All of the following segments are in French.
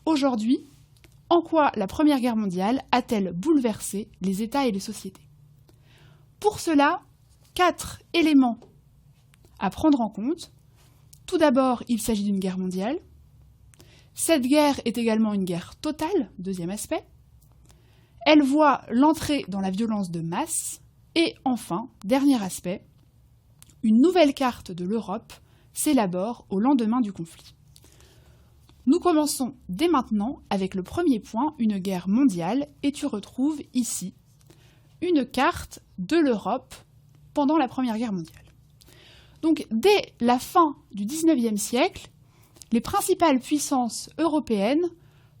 aujourd'hui, en quoi la Première Guerre mondiale a-t-elle bouleversé les États et les sociétés? Pour cela, 4 éléments à prendre en compte. Tout d'abord, il s'agit d'une guerre mondiale. Cette guerre est également une guerre totale, deuxième aspect. Elle voit l'entrée dans la violence de masse. Et enfin, dernier aspect, une nouvelle carte de l'Europe s'élabore au lendemain du conflit. Nous commençons dès maintenant avec le premier point, une guerre mondiale, et tu retrouves ici une carte de l'Europe pendant la Première Guerre mondiale. Donc, dès la fin du XIXe siècle, les principales puissances européennes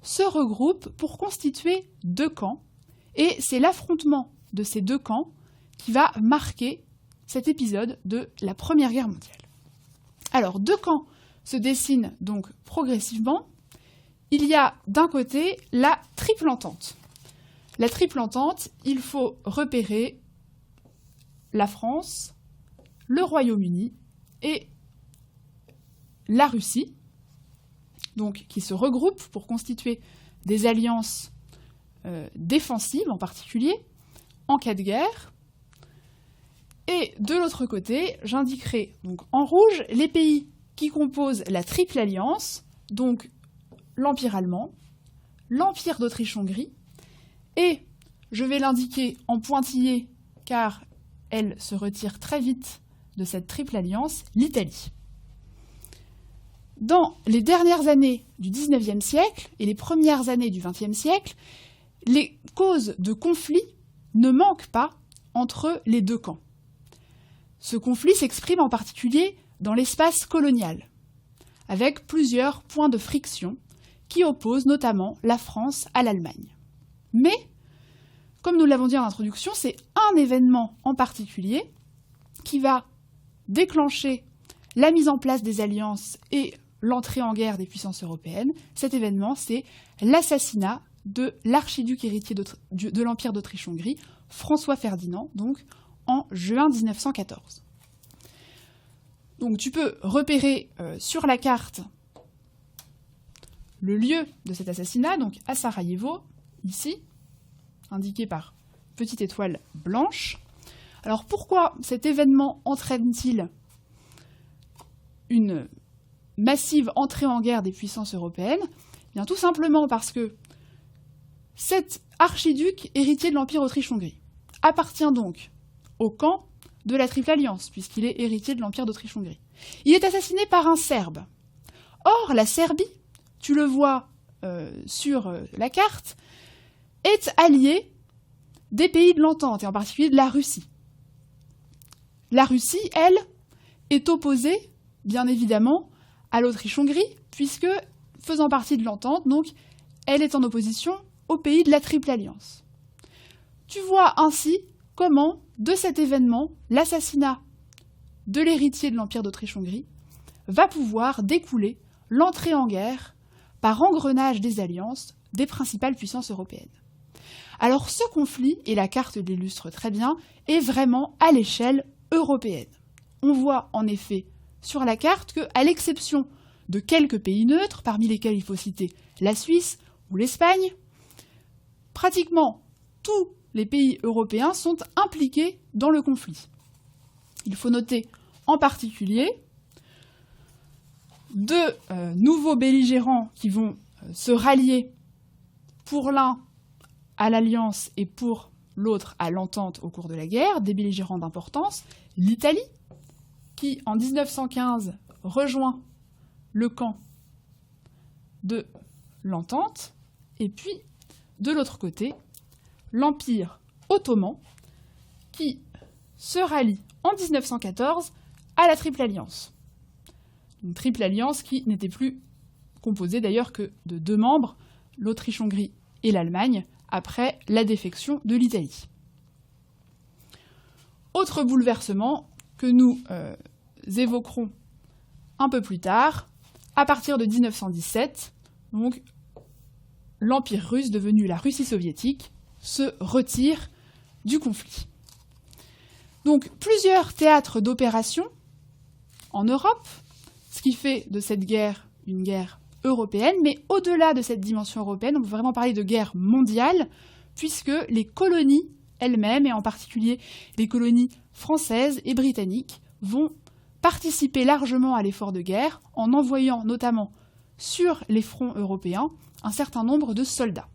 se regroupent pour constituer 2 camps, et c'est l'affrontement de ces 2 camps qui va marquer cet épisode de la Première Guerre mondiale. Alors, 2 camps se dessinent donc progressivement. Il y a d'un côté la Triple Entente. La Triple Entente, il faut repérer la France, le Royaume-Uni et la Russie, donc qui se regroupent pour constituer des alliances défensives en particulier, en cas de guerre. Et de l'autre côté, j'indiquerai donc en rouge les pays qui composent la Triple Alliance, donc l'Empire allemand, l'Empire d'Autriche-Hongrie, et je vais l'indiquer en pointillé car elle se retire très vite de cette Triple Alliance, l'Italie. Dans les dernières années du XIXe siècle et les premières années du XXe siècle, les causes de conflit ne manquent pas entre les 2 camps. Ce conflit s'exprime en particulier dans l'espace colonial, avec plusieurs points de friction qui opposent notamment la France à l'Allemagne. Mais, comme nous l'avons dit en introduction, c'est un événement en particulier qui va déclencher la mise en place des alliances et l'entrée en guerre des puissances européennes. Cet événement, c'est l'assassinat de l'archiduc héritier de l'Empire d'Autriche-Hongrie, François Ferdinand, donc en juin 1914. Donc tu peux repérer sur la carte le lieu de cet assassinat, donc à Sarajevo, ici, indiqué par petite étoile blanche. Alors pourquoi cet événement entraîne-t-il une massive entrée en guerre des puissances européennes? Eh bien, tout simplement parce que cet archiduc héritier de l'Empire Autriche-Hongrie appartient donc au camp de la Triple Alliance, puisqu'il est héritier de l'Empire d'Autriche-Hongrie. Il est assassiné par un Serbe. Or, la Serbie, tu le vois sur la carte, est alliée des pays de l'Entente, et en particulier de la Russie. La Russie, elle, est opposée, bien évidemment, à l'Autriche-Hongrie, puisque, faisant partie de l'Entente, donc, elle est en opposition aux pays de la Triple Alliance. Tu vois ainsi comment, de cet événement, l'assassinat de l'héritier de l'Empire d'Autriche-Hongrie va pouvoir découler l'entrée en guerre par engrenage des alliances des principales puissances européennes. Alors ce conflit, et la carte l'illustre très bien, est vraiment à l'échelle européenne. On voit en effet sur la carte qu'à l'exception de quelques pays neutres, parmi lesquels il faut citer la Suisse ou l'Espagne, pratiquement tous les pays européens sont impliqués dans le conflit. Il faut noter en particulier 2 nouveaux belligérants qui vont se rallier pour l'un à l'Alliance et pour l'autre à l'Entente au cours de la guerre, des belligérants d'importance, l'Italie, qui en 1915 rejoint le camp de l'Entente, et puis de l'autre côté, l'Empire ottoman, qui se rallie en 1914 à la Triple Alliance. Une Triple Alliance qui n'était plus composée d'ailleurs que de 2 membres, l'Autriche-Hongrie et l'Allemagne, après la défection de l'Italie. Autre bouleversement que nous évoquerons un peu plus tard, à partir de 1917, donc, l'Empire russe, devenu la Russie soviétique, se retire du conflit. Donc plusieurs théâtres d'opérations en Europe, ce qui fait de cette guerre une guerre européenne, mais au-delà de cette dimension européenne, on peut vraiment parler de guerre mondiale, puisque les colonies elles-mêmes, et en particulier les colonies françaises et britanniques, vont participer largement à l'effort de guerre en envoyant notamment sur les fronts européens un certain nombre de soldats.